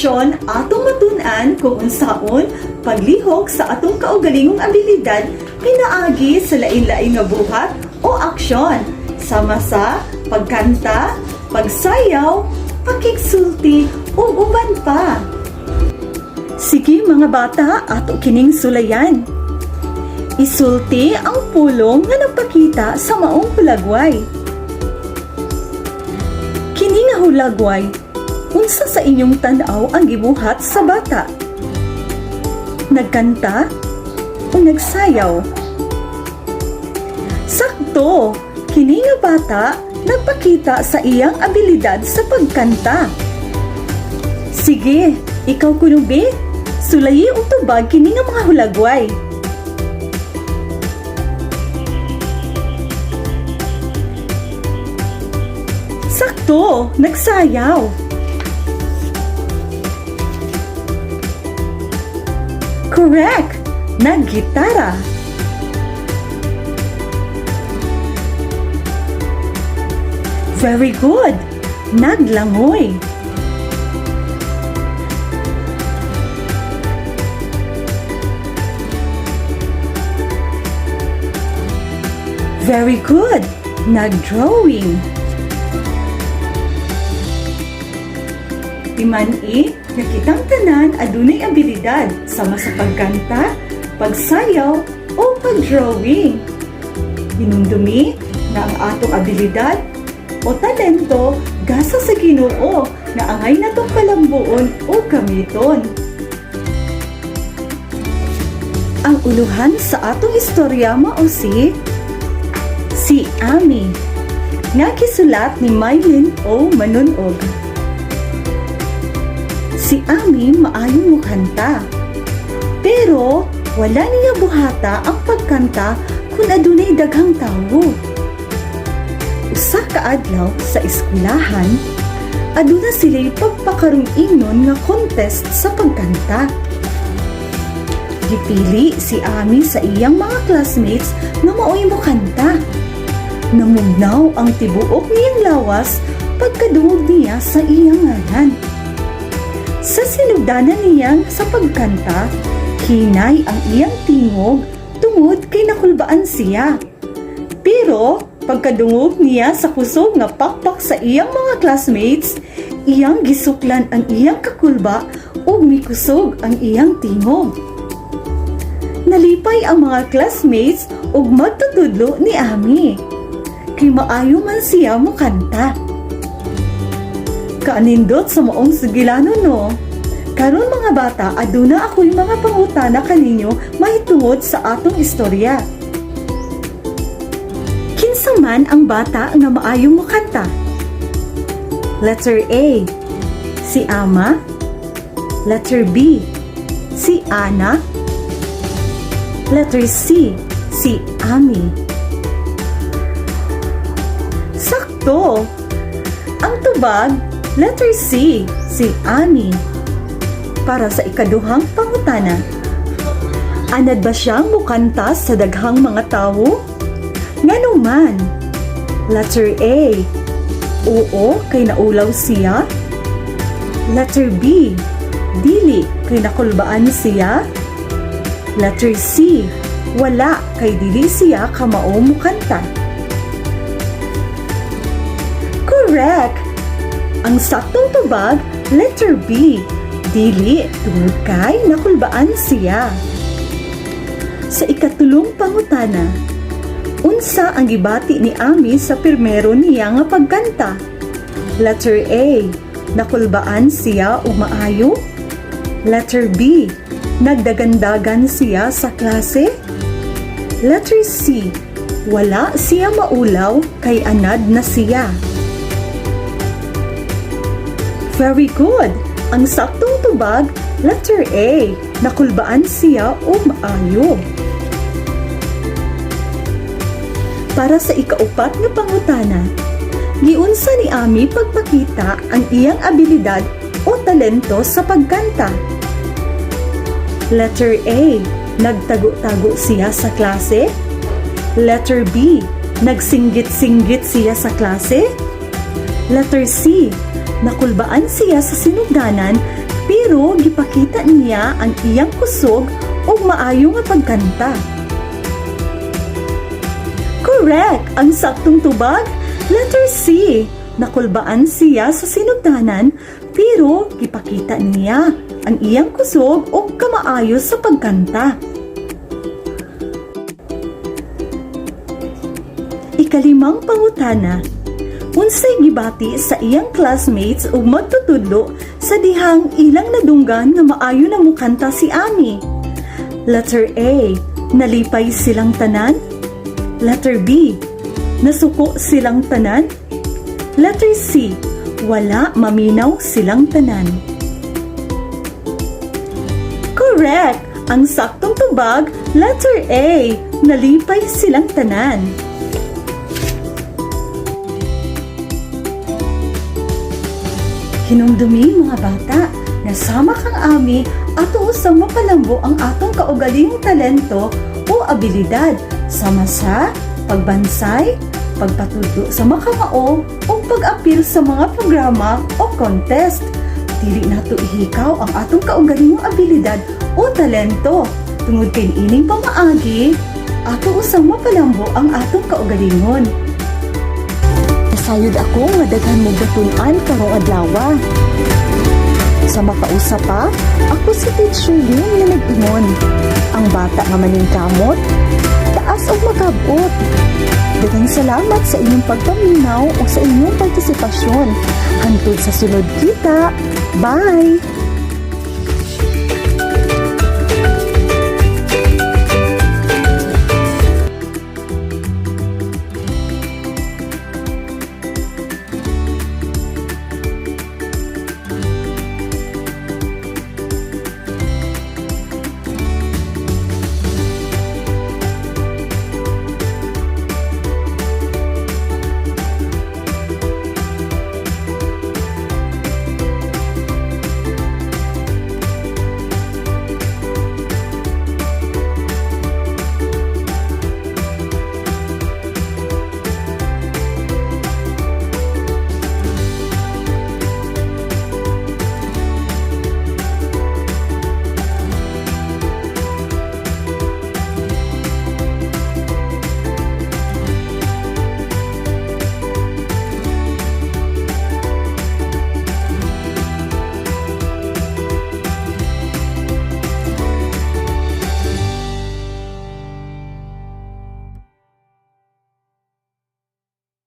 edukasyon atong matun-an kung unsaon paglihok sa atong kaugalingong abilidad pinaagi sa lain-lain nga buhat o aksyon sama sa pagkanta, pagsayaw, pakigsulti ug uban pa. Sige mga bata, ato kining sulayan. Isulti ang pulong nga nagpakita sa maong hulagway. Kini nga hulagway, unsa sa inyong tan-aw ang gibuhat sa bata? Nagkanta o nagsayaw? Sakto! Kini nga bata nagpakita sa iyang abilidad sa pagkanta. Sige, ikaw kunubi, sulayi o tubag kini nga mga hulagway. Sakto, nagsayaw. Correct, naggitara. Very good, naglangoy. Very good, nagdrawing. Imani, nakitang tanan adunay abilidad sama sa pagkanta, pagsayaw o pagdrawing. Hinumdumi na ang atong abilidad o talento gasa sa Ginoo na angay natong kalambuon o gamiton. Ang uluhan sa atong istorya mao si Ami, nga gisulat ni Mylene O. Manunog. Si Ami maayo mo kanta, pero wala niya buhata ang pagkanta kung adunay daghang tawo. Usa ka adlaw sa eskwelahan, aduna sila'y pagpakarong-ingnon nga contest sa pagkanta. Gipili si Ami sa iyang mga classmates nga maoy mo kanta. Namugnaw ang tibuok niyang lawas pagkadungog niya sa iyang ngalan. Sa sinugdanan niyang sa pagkanta, hinay ang iyang tingog tungod kay nakulbaan siya. Pero pagkadungog niya sa kusog nga pakpak sa iyang mga classmates, iyang gisuklan ang iyang kakulba ug mikusog ang iyang tingog. Nalipay ang mga classmates ug magtutudlo ni Ami. Kay maayo man siya mo kanta. Kaanindot sa maong sugilano no. Karon mga bata, aduna ako'y mga pangutana kaninyo mahitungod sa atong istorya. Kinsa man ang bata nga maayo mo kanta? Letter A, si Ama. Letter B, si Ana. Letter C, si Ami. Sakto! Ang tubag, letter C, si Ami. Para sa ikaduhang pangutana, anad ba siyang mukanta sa daghang mga tawo? Nganuman? Letter A, oo, kay naulaw siya. Letter B, dili, kay nakulbaan siya. Letter C, wala, kay dili siya kamao mukanta. Correct! Ang saktong tubag, letter B, dili, tungod kay nakulbaan siya. Sa ikatulong pangutana, unsa ang gibati ni Ami sa pirmero niya nga pagkanta? Letter A, nakulbaan siya o maayo? Letter B, nagdagandagan siya sa klase? Letter C, wala siya maulaw kay anad na siya. Very good! Ang saktong tubag, letter A, nakulbaan siya o maayo. Para sa ikaupat nga pangutana, giunsa ni Ami pagpakita ang iyang abilidad o talento sa pagkanta? Letter A, nagtago-tago siya sa klase? Letter B, nagsinggit-singgit siya sa klase? Letter C, nakulbaan siya sa sinugdanan pero gipakita niya ang iyang kusog ug maayo nga pagkanta. Correct! Ang saktong tubag, letter C. Nakulbaan siya sa sinugdanan, pero gipakita niya ang iyang kusog ug kamaayo sa pagkanta. Ikalimang pangutana. Unsay gibati sa iyang classmates ug magtutudlo sa dihang ilang nadunggan nga maayo na mukanta si Ami? Letter A. Nalipay silang tanan. Letter B. Nasuko silang tanan. Letter C. Wala maminaw silang tanan. Correct! Ang saktong tubag, letter A. Nalipay silang tanan. Hinumdumi mga bata, nasama kang Ami ato sa mapalambo ang atong kaugalingong talento o abilidad sama sa pagbansay, pagpatudlo sa makamao o pag-apil sa mga programa o contest. Dili nato ihikaw ang atong kaugalingong abilidad o talento. Tungod kay ining pamaagi, ato usang mapalambo ang atong kaugalingon. Nasayod ako nga daghan mo batun-an karong adlaw. Sa makausap pa, ako si Teacher Lynn na nag-ingon. Ang bata nga maningkamot, taas o makabot. Daghang salamat sa inyong pagpaminaw o sa inyong partisipasyon. Hantod sa sunod kita. Bye!